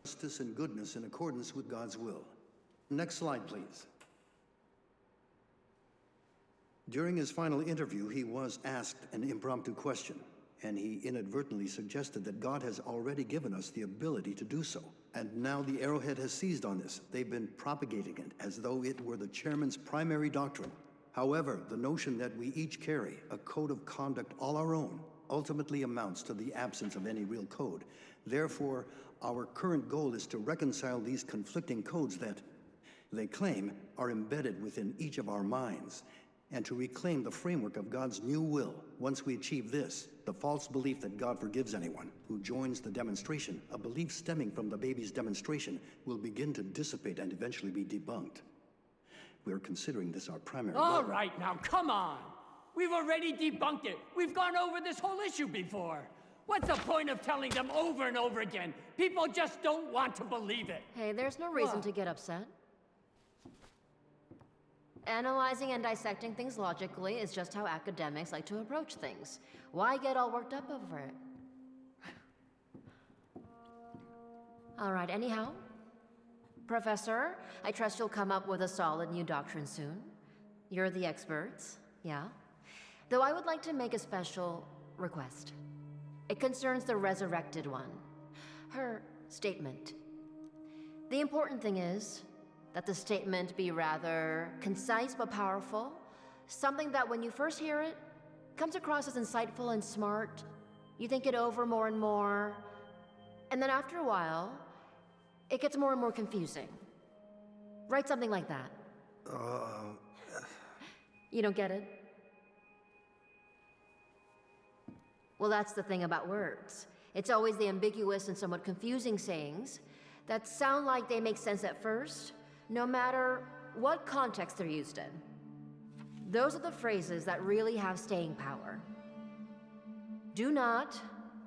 justice and goodness in accordance with God's will. Next slide, please. During his final interview, he was asked an impromptu question, and he inadvertently suggested that God has already given us the ability to do so. And now the Arrowhead has seized on this. They've been propagating it as though it were the chairman's primary doctrine. However, the notion that we each carry a code of conduct all our own ultimately amounts to the absence of any real code. Therefore, our current goal is to reconcile these conflicting codes that, they claim, are embedded within each of our minds, and to reclaim the framework of God's new will. Once we achieve this, the false belief that God forgives anyone who joins the demonstration, a belief stemming from the baby's demonstration, will begin to dissipate and eventually be debunked. We're considering this our primary goal. All right, now come on! We've already debunked it! We've gone over this whole issue before! What's the point of telling them over and over again? People just don't want to believe it! Hey, there's no reason to get upset. Analyzing and dissecting things logically is just how academics like to approach things. Why get all worked up over it? All right, anyhow. Professor, I trust you'll come up with a solid new doctrine soon. You're the experts, yeah? Though I would like to make a special request. It concerns the resurrected one. Her statement. The important thing is that the statement be rather concise but powerful. Something that when you first hear it, comes across as insightful and smart. You think it over more and more. And then after a while, it gets more and more confusing. Write something like that. You don't get it? Well, that's the thing about words. It's always the ambiguous and somewhat confusing sayings that sound like they make sense at first, no matter what context they're used in. Those are the phrases that really have staying power. Do not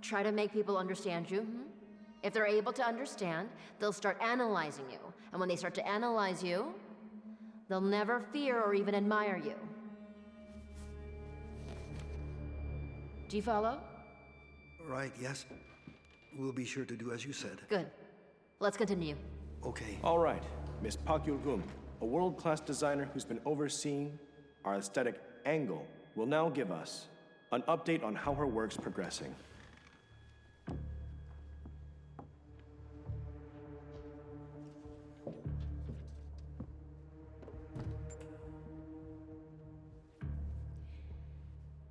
try to make people understand you. If they're able to understand, they'll start analyzing you. And when they start to analyze you, they'll never fear or even admire you. Do you follow? Right, yes. We'll be sure to do as you said. Good. Let's continue. Okay. All right, Miss Park Yul-gun, a world-class designer who's been overseeing our aesthetic angle, will now give us an update on how her work's progressing.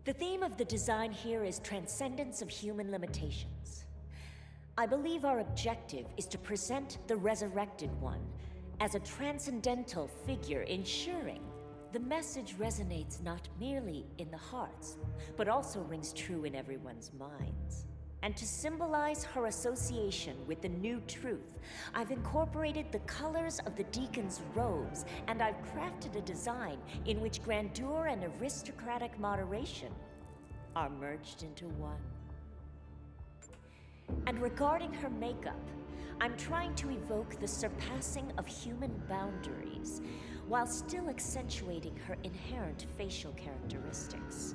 The theme of the design here is transcendence of human limitations. I believe our objective is to present the resurrected one as a transcendental figure, ensuring the message resonates not merely in the hearts, but also rings true in everyone's minds. And to symbolize her association with the new truth, I've incorporated the colors of the deacon's robes, and I've crafted a design in which grandeur and aristocratic moderation are merged into one. And regarding her makeup, I'm trying to evoke the surpassing of human boundaries, while still accentuating her inherent facial characteristics.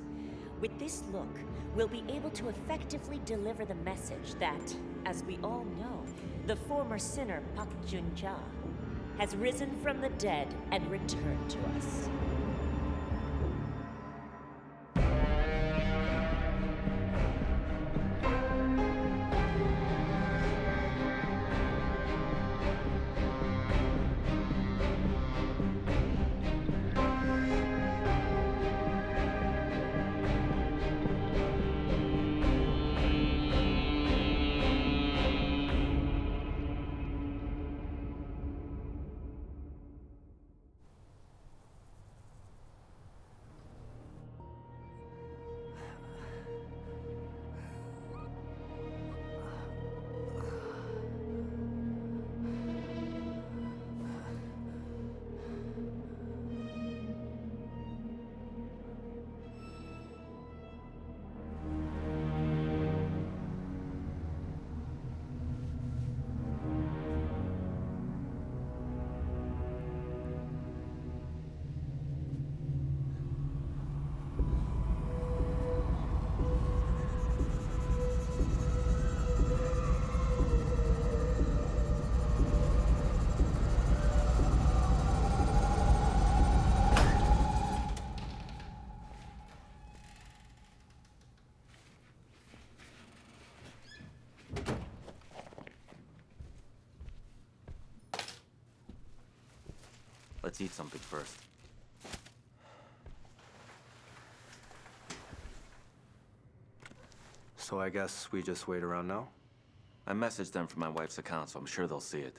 With this look, we'll be able to effectively deliver the message that, as we all know, the former sinner Park Jung-ja has risen from the dead and returned to us. Let's eat something first. So I guess we just wait around now? I messaged them from my wife's account, so I'm sure they'll see it.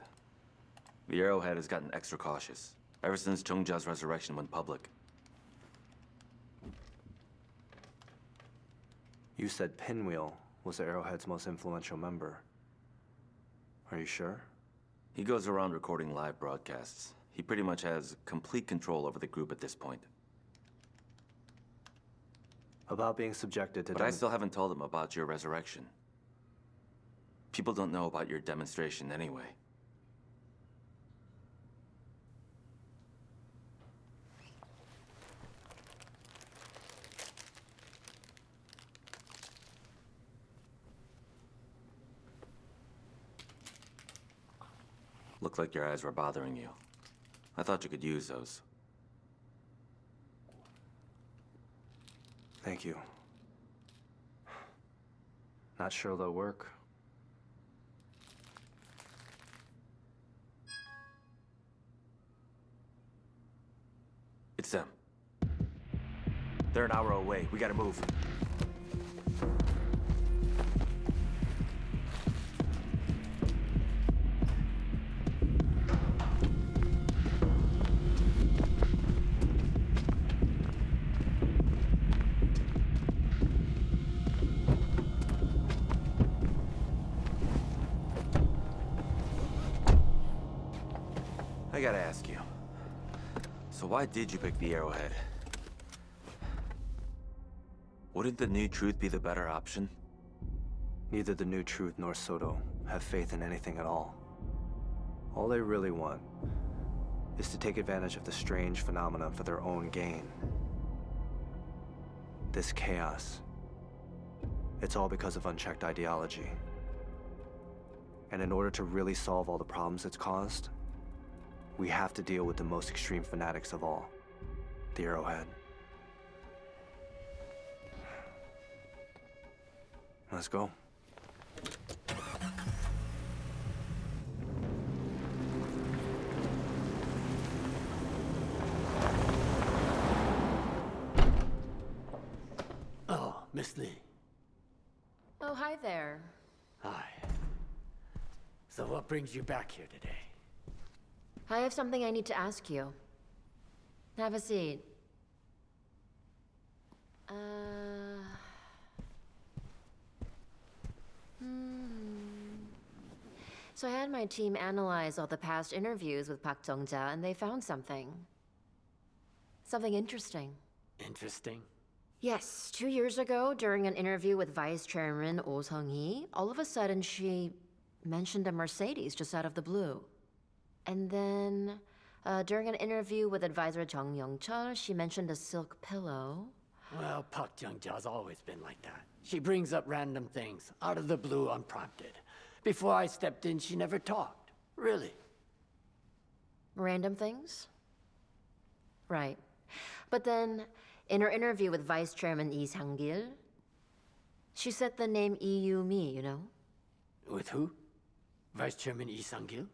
The Arrowhead has gotten extra cautious, ever since Jung-ja's resurrection went public. You said Pinwheel was the Arrowhead's most influential member. Are you sure? He goes around recording live broadcasts. He pretty much has complete control over the group at this point. About being subjected to But I still haven't told them about your resurrection. People don't know about your demonstration anyway. Looked like your eyes were bothering you. I thought you could use those. Thank you. Not sure they'll work. It's them. They're an hour away. We gotta move. I gotta ask you. So why did you pick the Arrowhead? Wouldn't the New Truth be the better option? Neither the New Truth nor Sodo have faith in anything at all. All they really want is to take advantage of the strange phenomenon for their own gain. This chaos, it's all because of unchecked ideology. And in order to really solve all the problems it's caused, we have to deal with the most extreme fanatics of all, the Arrowhead. Let's go. Oh, Miss Lee. Oh, hi there. Hi. So what brings you back here today? I have something I need to ask you. Have a seat. So I had my team analyze all the past interviews with Park Jung-ja, and they found something. Something interesting. Interesting? Yes, 2 years ago, during an interview with Vice Chairman Oh Sung-hee, all of a sudden she mentioned a Mercedes just out of the blue. And then, during an interview with advisor Jeong-chil, she mentioned a silk pillow. Well, Park Jung-ja's always been like that. She brings up random things, out of the blue, unprompted. Before I stepped in, she never talked. Really. Random things? Right. But then, in her interview with Vice Chairman Lee Sang-gil, she said the name Lee-you-mi, you know? With who? Vice Chairman Lee Sang-gil?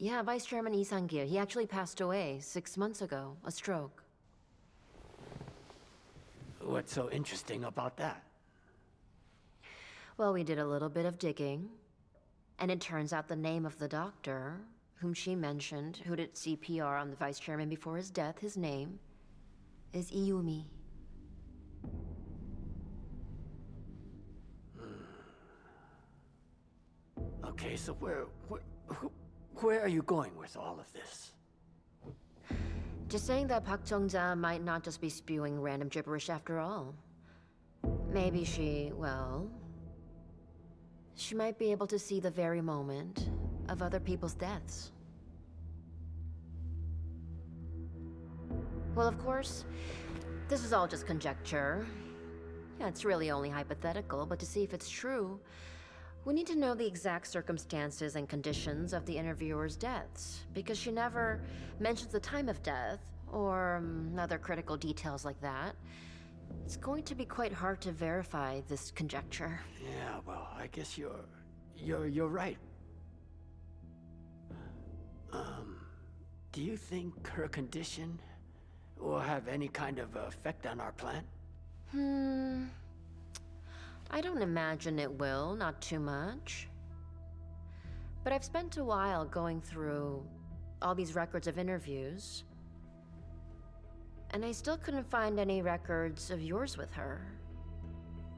Yeah, Vice Chairman Lee Sang-gil. He actually passed away 6 months ago, a stroke. What's so interesting about that? Well, we did a little bit of digging, and it turns out the name of the doctor, whom she mentioned, who did CPR on the Vice Chairman before his death, his name is Iyumi. Okay, so where are you going with all of this? Just saying that Park Jung-ja might not just be spewing random gibberish after all. Maybe she might be able to see the very moment of other people's deaths. Well, of course, this is all just conjecture. Yeah, it's really only hypothetical, but to see if it's true, we need to know the exact circumstances and conditions of the interviewer's deaths, because she never mentions the time of death or other critical details like that. It's going to be quite hard to verify this conjecture. Yeah, well, I guess you're right. Do you think her condition will have any kind of effect on our plan? I don't imagine it will, not too much. But I've spent a while going through all these records of interviews, and I still couldn't find any records of yours with her.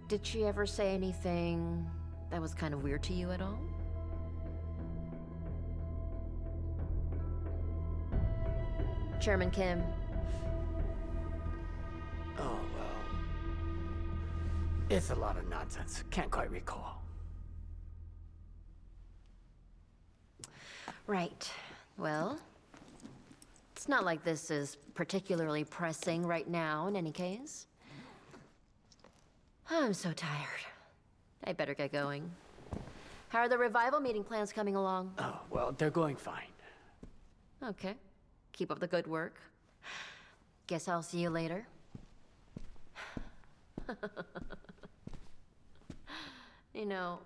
Did she ever say anything that was kind of weird to you at all? Chairman Kim. Oh, well. It's a lot of nonsense. Can't quite recall. Right. Well, it's not like this is particularly pressing right now, in any case. I'm so tired. I better get going. How are the revival meeting plans coming along? Oh, well, they're going fine. Okay. Keep up the good work. Guess I'll see you later. You know,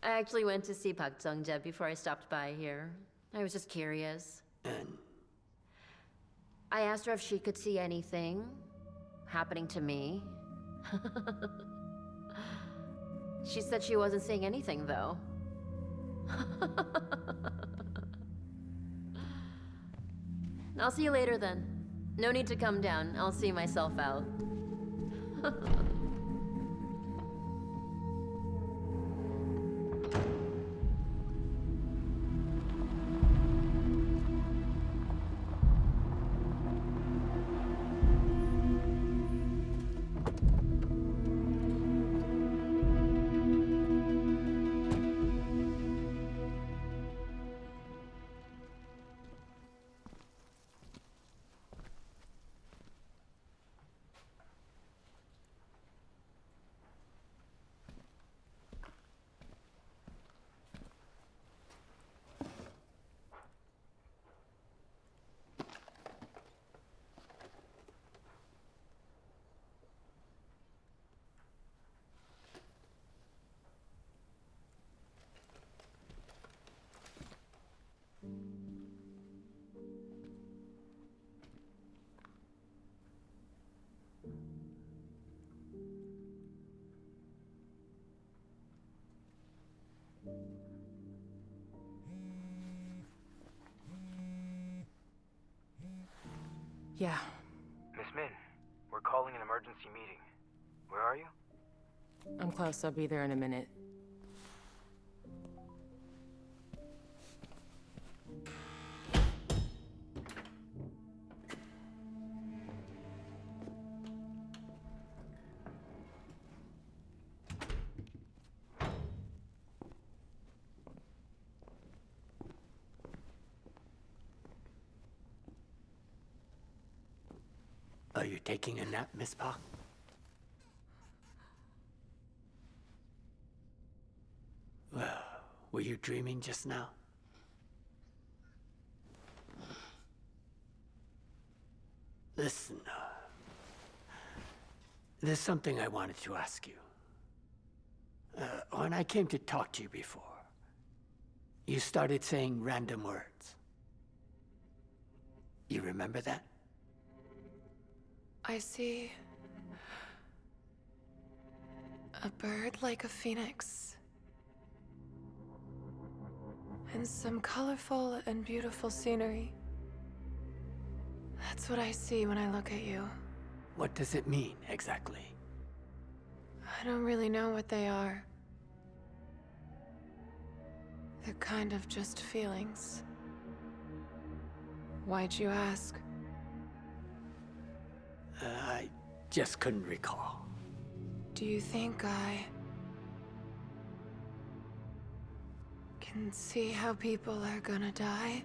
I actually went to see Pak Jung-ja before I stopped by here. I was just curious. And I asked her if she could see anything happening to me. She said she wasn't seeing anything, though. I'll see you later, then. No need to come down. I'll see myself out. Yeah. Miss Min, we're calling an emergency meeting. Where are you? I'm close. I'll be there in a minute. are you taking a nap, Miss Park? Well, were you dreaming just now? Listen, there's something I wanted to ask you. When I came to talk to you before, you started saying random words. You remember that? I see a bird like a phoenix, and some colorful and beautiful scenery. That's what I see when I look at you. What does it mean, exactly? I don't really know what they are. They're kind of just feelings. Why'd you ask? I just couldn't recall. Do you think I can see how people are gonna die?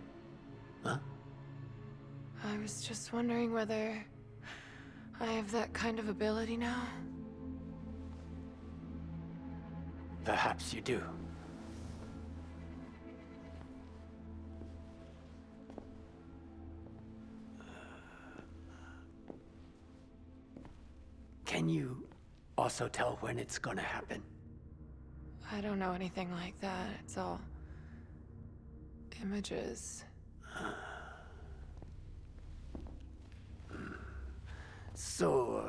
Huh? I was just wondering whether I have that kind of ability now. Perhaps you do. Can you also tell when it's gonna happen? I don't know anything like that. It's all images. So,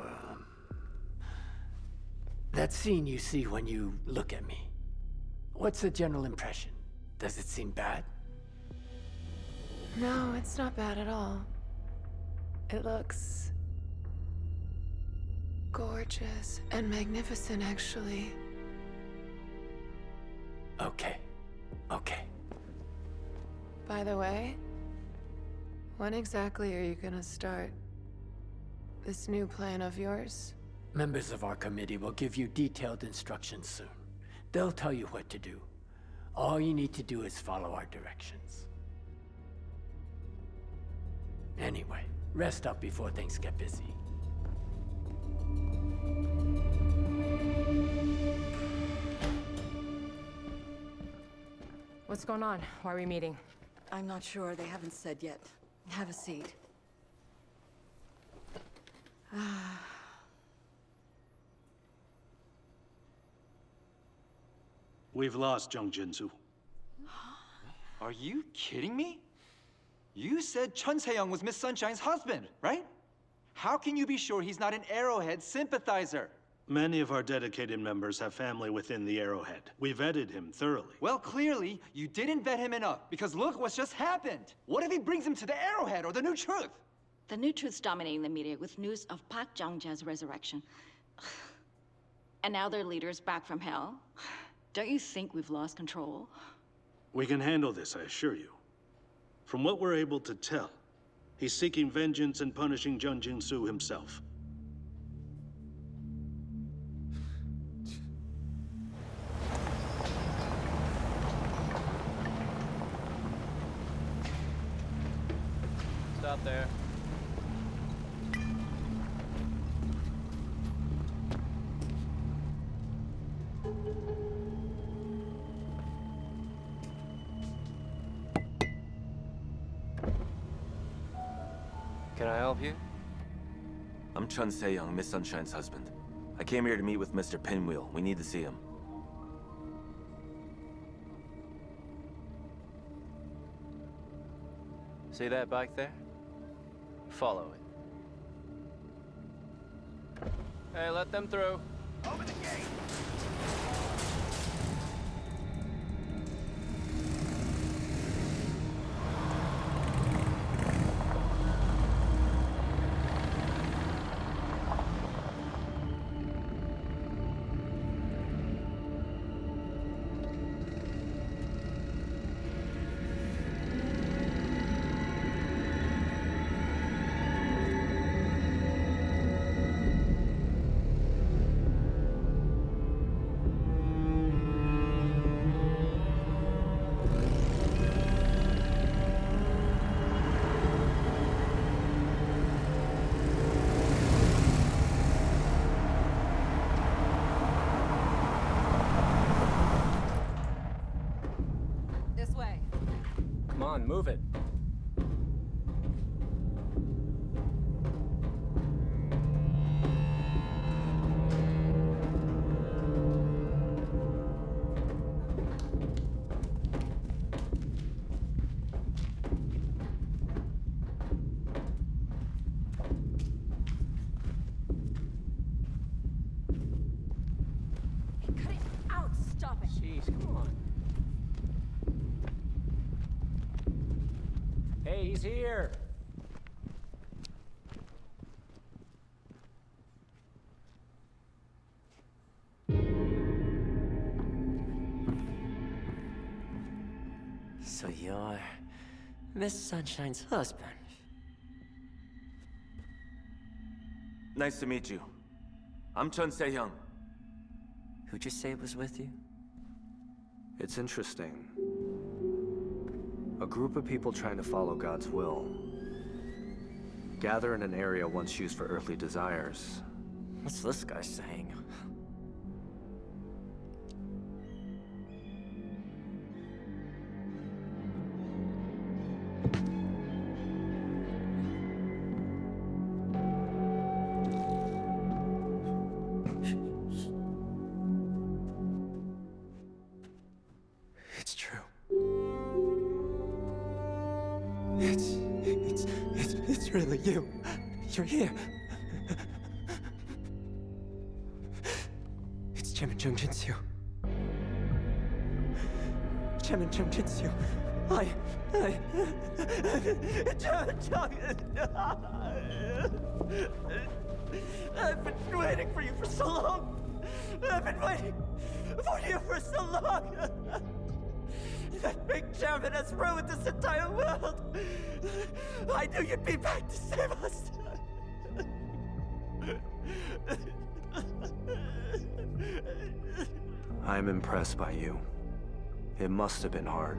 that scene you see when you look at me, what's the general impression? Does it seem bad? No, it's not bad at all. It looks gorgeous and magnificent, actually. Okay. Okay. By the way, when exactly are you gonna start this new plan of yours? Members of our committee will give you detailed instructions soon. They'll tell you what to do. All you need to do is follow our directions. Anyway, rest up before things get busy. What's going on? Why are we meeting? I'm not sure. They haven't said yet. Have a seat. We've lost Jung Jin-su. Are you kidding me? You said Chun Se-young was Miss Sunshine's husband, right? How can you be sure he's not an Arrowhead sympathizer? Many of our dedicated members have family within the Arrowhead. We vetted him thoroughly. Well, clearly, you didn't vet him enough, because look what's just happened. What if he brings him to the Arrowhead or the New Truth? The New Truth's dominating the media with news of Park Jung-ja's resurrection. And now their leader's back from hell. Don't you think we've lost control? We can handle this, I assure you. From what we're able to tell, he's seeking vengeance and punishing Jung Jin-su himself. Stop there. Can I help you? I'm Chun Se-young, Miss Sunshine's husband. I came here to meet with Mr. Pinwheel. We need to see him. See that bike there? Follow it. Hey, let them through. Open the gate! Come on, move it. Hey, cut it out! Stop it! Jeez, come on. Hey, he's here! So you're Miss Sunshine's husband? Nice to meet you. I'm Chun Se-young. Who'd you say was with you? It's interesting. A group of people trying to follow God's will. Gather in an area once used for earthly desires. What's this guy saying? It's true. It's really you. You're here. Chairman Jung Jin-su. Chairman Jung Jin-su. I've been waiting for you for so long. I've been waiting for you for so long. That big chairman has ruined this entire world. I knew you'd be back to save us. I'm impressed by you. It must have been hard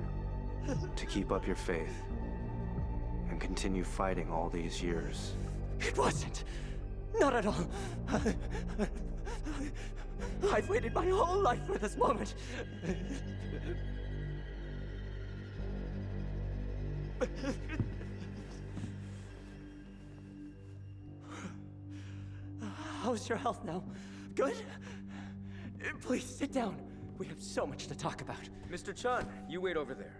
to keep up your faith and continue fighting all these years. It wasn't. Not at all. I've waited my whole life for this moment. How's your health now? Good? Please sit down. We have so much to talk about. Mr. Chun, you wait over there.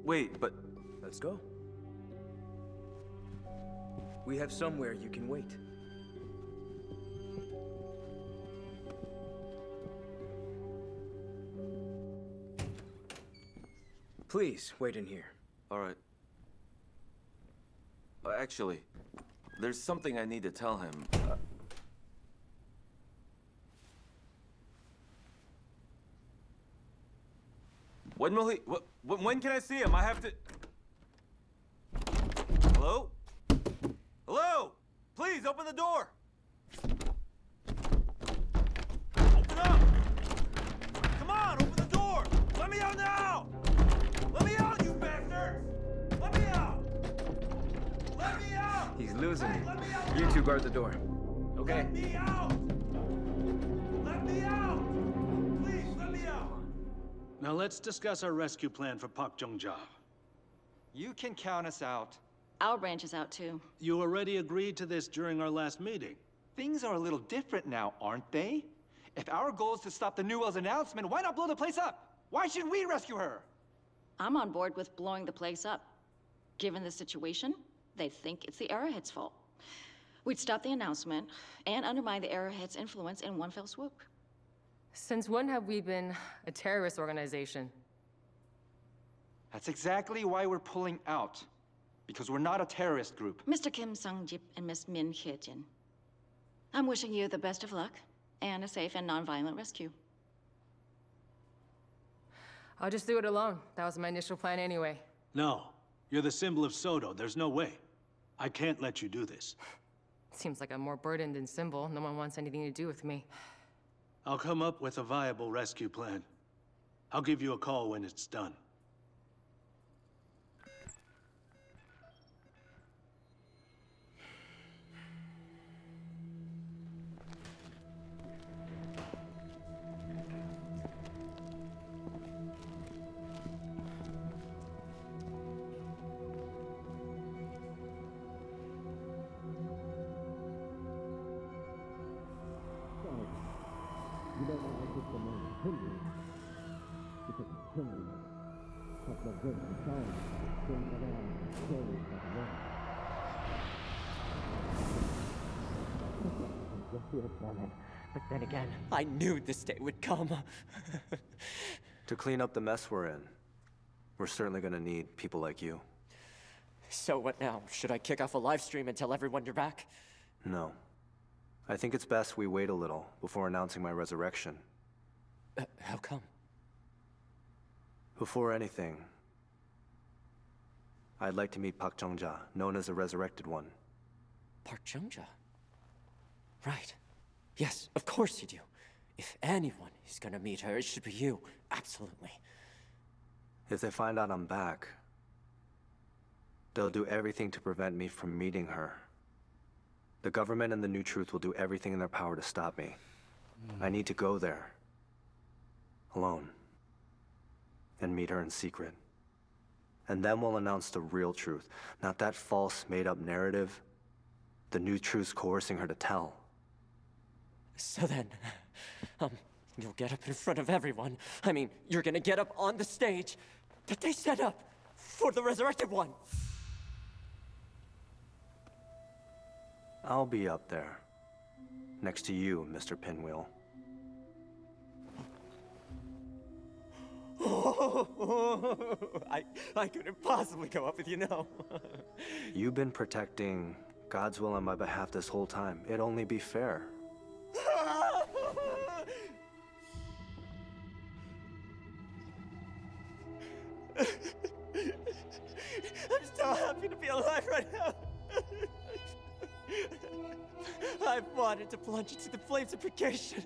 Wait, but... Let's go. We have somewhere you can wait. Please, wait in here. All right. Actually, there's something I need to tell him. When will he... When can I see him? I have to... Hello? Hello? Please, open the door! Open up! Come on, open the door! Let me out now! Let me out, you bastards! Let me out! Let me out! He's losing Hey, it. let me out You now! two guard the door. Okay? Let me out! Let me out! Please, let me out! Now let's discuss our rescue plan for Park Jung-ja. You can count us out. Our branch is out too. You already agreed to this during our last meeting. Things are a little different now, aren't they? If our goal is to stop the Newell's announcement, why not blow the place up? Why should we rescue her? I'm on board with blowing the place up. Given the situation, they think it's the Arrowhead's fault. We'd stop the announcement and undermine the Arrowhead's influence in one fell swoop. Since when have we been a terrorist organization? That's exactly why we're pulling out. Because we're not a terrorist group. Mr. Kim Sung-jip and Miss Min Hye-jin, I'm wishing you the best of luck and a safe and non-violent rescue. I'll just do it alone. That was my initial plan anyway. No, you're the symbol of Sodo. There's no way. I can't let you do this. Seems like I'm more burdened than Symbol. No one wants anything to do with me. I'll come up with a viable rescue plan. I'll give you a call when it's done. But then again, I knew this day would come. To clean up the mess we're in, we're certainly gonna need people like you. So what now? Should I kick off a live stream and tell everyone you're back? No. I think it's best we wait a little before announcing my resurrection. How come? Before anything, I'd like to meet Park Jung-ja, known as the Resurrected One. Park Jung-ja? Right. Yes, of course you do. If anyone is gonna meet her, it should be you. Absolutely. If they find out I'm back, they'll do everything to prevent me from meeting her. The government and the New Truth will do everything in their power to stop me. I need to go there. Alone. And meet her in secret. And then we'll announce the real truth, not that false, made-up narrative the New Truth's coercing her to tell. So then, you'll get up in front of everyone. I mean, you're gonna get up on the stage that they set up for the Resurrected One. I'll be up there, next to you, Mr. Pinwheel. I couldn't possibly go up with you, no. You've been protecting God's will on my behalf this whole time. It'd only be fair. I'm so happy to be alive right now. I've wanted to plunge into the flames of purgation.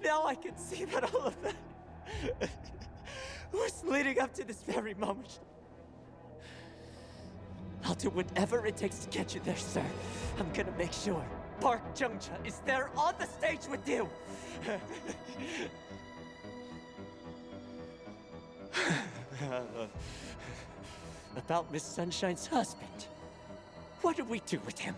Now I can see that all of that was leading up to this very moment. I'll do whatever it takes to get you there, sir. I'm gonna make sure Park Jung-ja is there on the stage with you. About Miss Sunshine's husband. What do we do with him?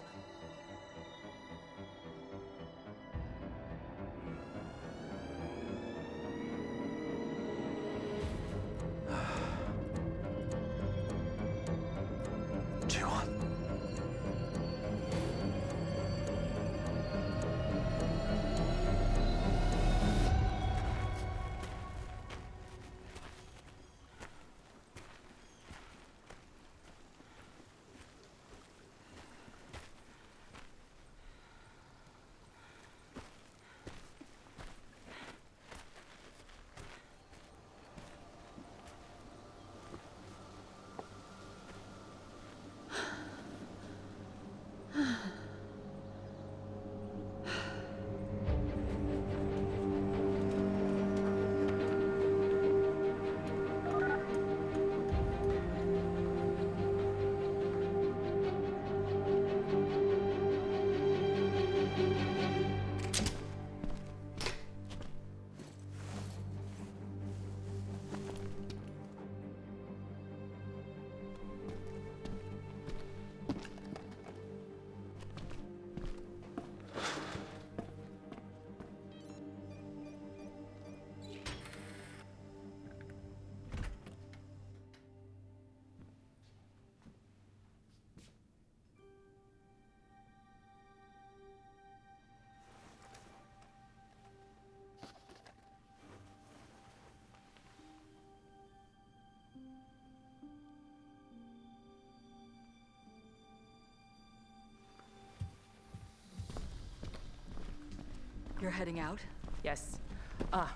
You're heading out? Yes.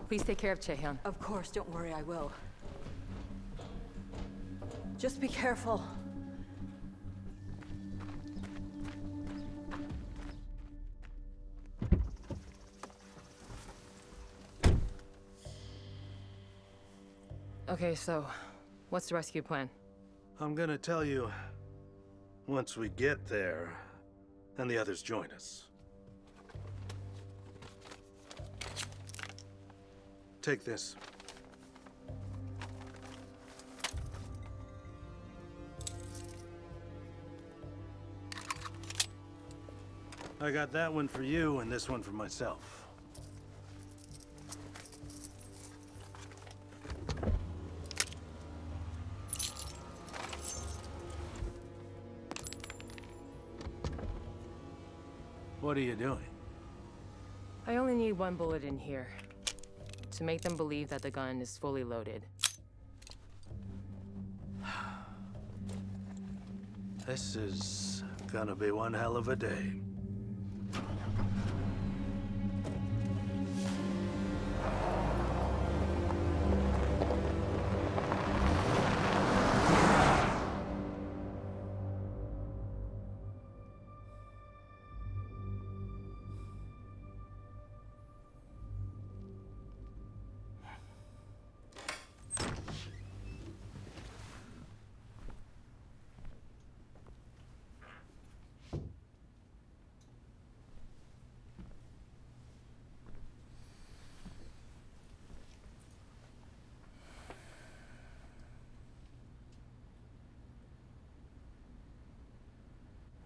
Please take care of Chaehyun. Of course, don't worry, I will. Just be careful. Okay, so what's the rescue plan? I'm gonna tell you once we get there and the others join us. Take this. I got that one for you and this one for myself. What are you doing? I only need one bullet in here to make them believe that the gun is fully loaded. This is gonna be one hell of a day.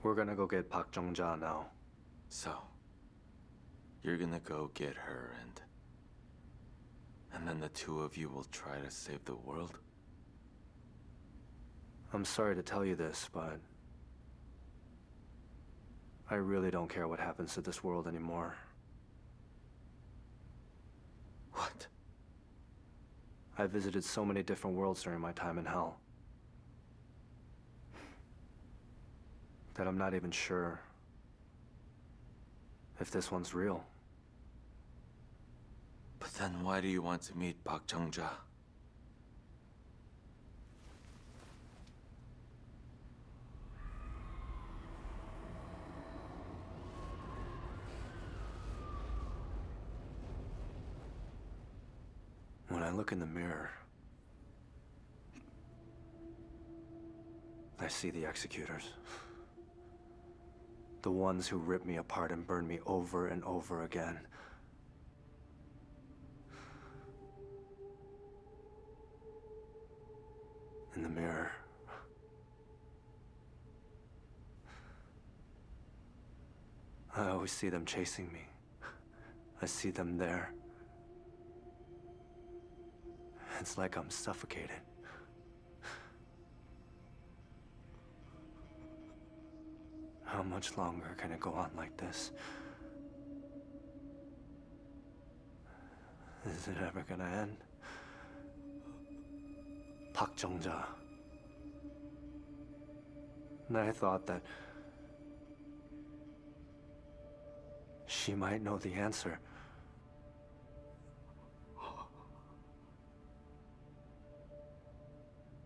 We're gonna go get Park Jung-ja now. So, you're gonna go get her and then the two of you will try to save the world? I'm sorry to tell you this, but I really don't care what happens to this world anymore. What? I visited so many different worlds during my time in Hell that I'm not even sure if this one's real. But then why do you want to meet Park Jung-ja? When I look in the mirror, I see the executors. The ones who rip me apart and burn me over and over again. In the mirror, I always see them chasing me. I see them there. It's like I'm suffocated. How much longer can it go on like this? Is it ever gonna end? Park Jung-ja. And I thought that she might know the answer.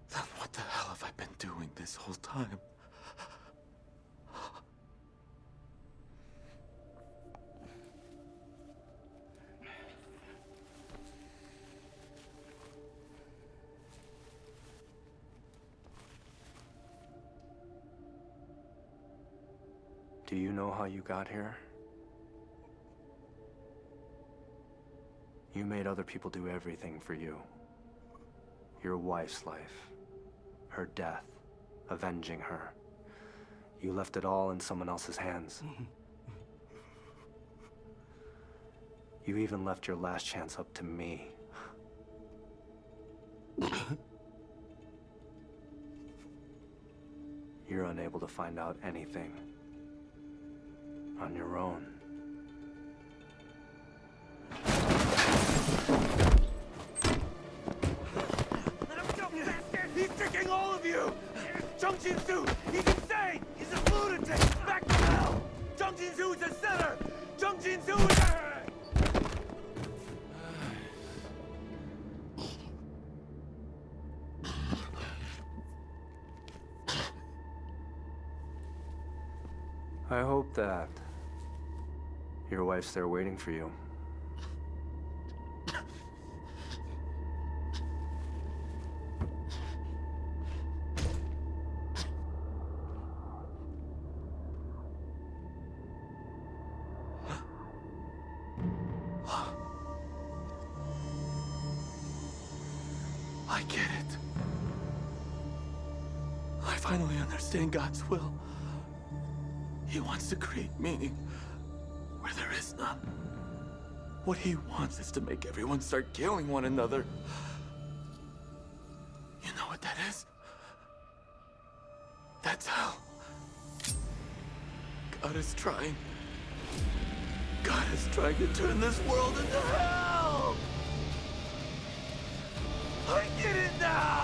Then what the hell have I been doing this whole time? Do you know how you got here? You made other people do everything for you. Your wife's life, her death, avenging her. You left it all in someone else's hands. You even left your last chance up to me. You're unable to find out anything on your own. Let him go, bastard! He's tricking all of you! Jung Jin-su, he's insane! He's a lunatic! Back to hell! Jung Jin-su is a sinner! Jung Jin-su is a... I hope that your wife's there waiting for you. I get it. I finally understand God's will. He wants to create meaning where there is none. What he wants is to make everyone start killing one another. You know what that is? That's hell. God is trying to turn this world into hell! I get it now!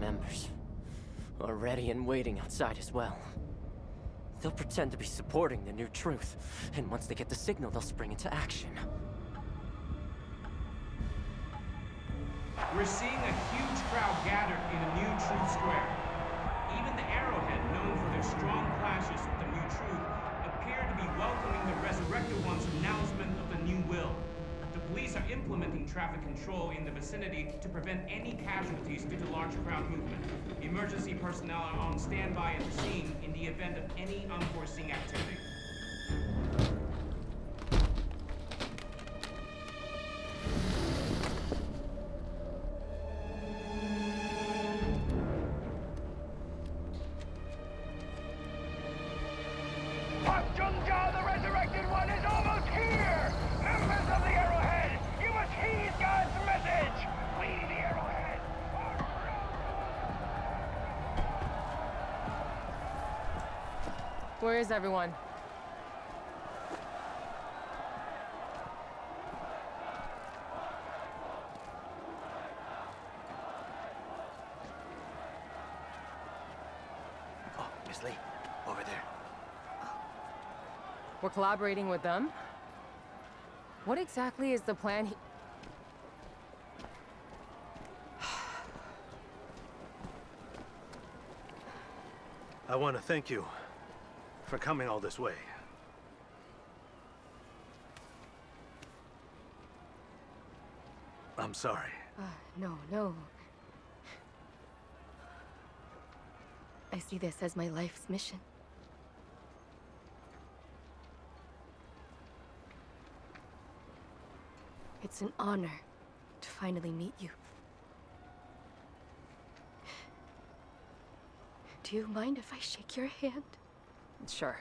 members are ready and waiting outside as well. They'll pretend to be supporting the new truth, and once they get the signal, they'll spring into action. We're seeing a huge crowd gathered in a new truth square. Even the Arrowhead, known for their strong clashes with the new truth, appear to be welcoming the resurrected one's announcement of the new will. The police are implementing traffic control in the vicinity to prevent any casualties due to large crowd movement. Emergency personnel are on standby at the scene in the event of any unforeseen activity. Jung-ja, the resurrected one, is almost here! Members of the Arrowhead, you must heed God's message! We, the Arrowhead, Where is everyone? Oh, Miss Lee, over there. We're collaborating with them? What exactly is the plan I want to thank you for coming all this way. I'm sorry. No. I see this as my life's mission. It's an honor to finally meet you. Do you mind if I shake your hand? Sure.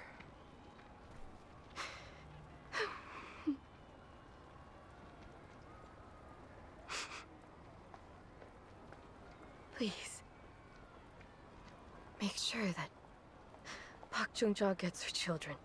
Please. Make sure that Park Jung-ja gets her children.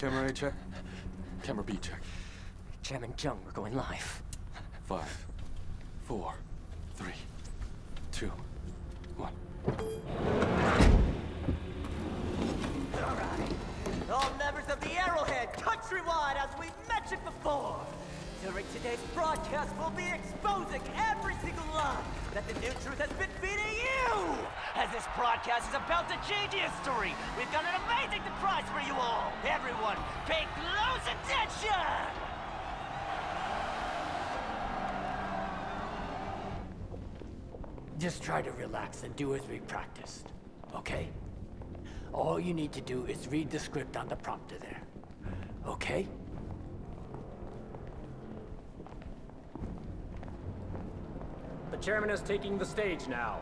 Camera A check. Camera B check. Jam and Jung, we're going live. 5, 4, 3, 2, 1. Alright. All members of the Arrowhead, countrywide, as we've mentioned before. During today's broadcast, we'll be exposing every single lie that the new truth has been feeding you! As this broadcast is about to change history, we've got an amazing surprise for you all! Everyone, pay close attention! Just try to relax and do as we practiced, okay? All you need to do is read the script on the prompter there, okay? The chairman is taking the stage now.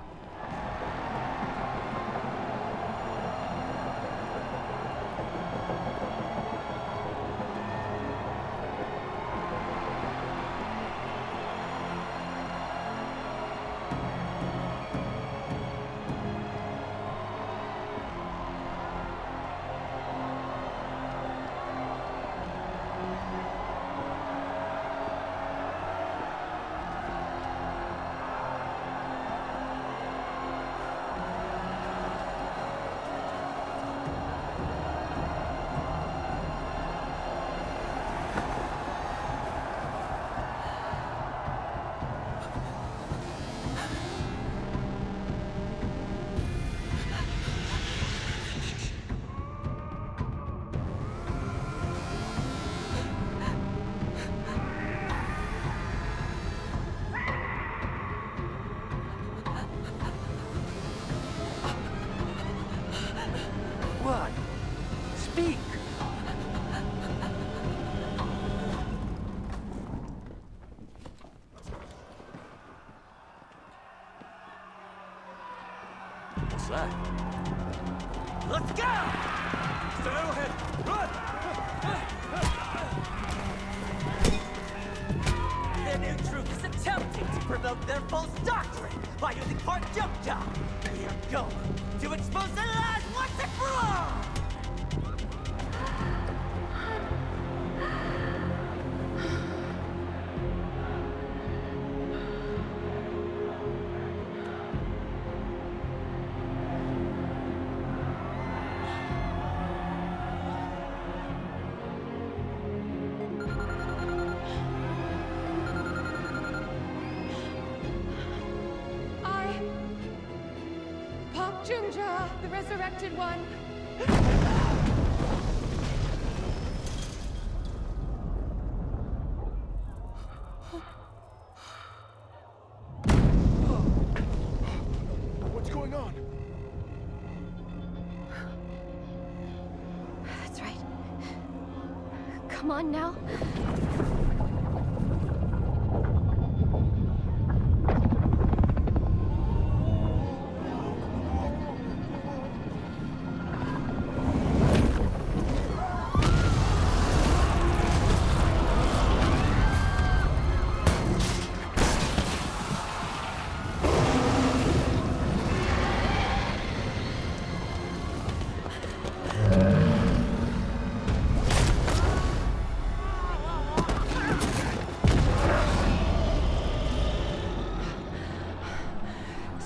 Let's go! Mr. Arrowhead, run! The new truth is attempting to promote their false doctrine by using part Jung-ja. We are going to expose the lies once and for all! Jung-ja, the resurrected one. What's going on? That's right. Come on now.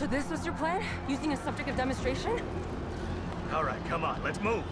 So this was your plan? Using a subject of demonstration? All right, come on, let's move.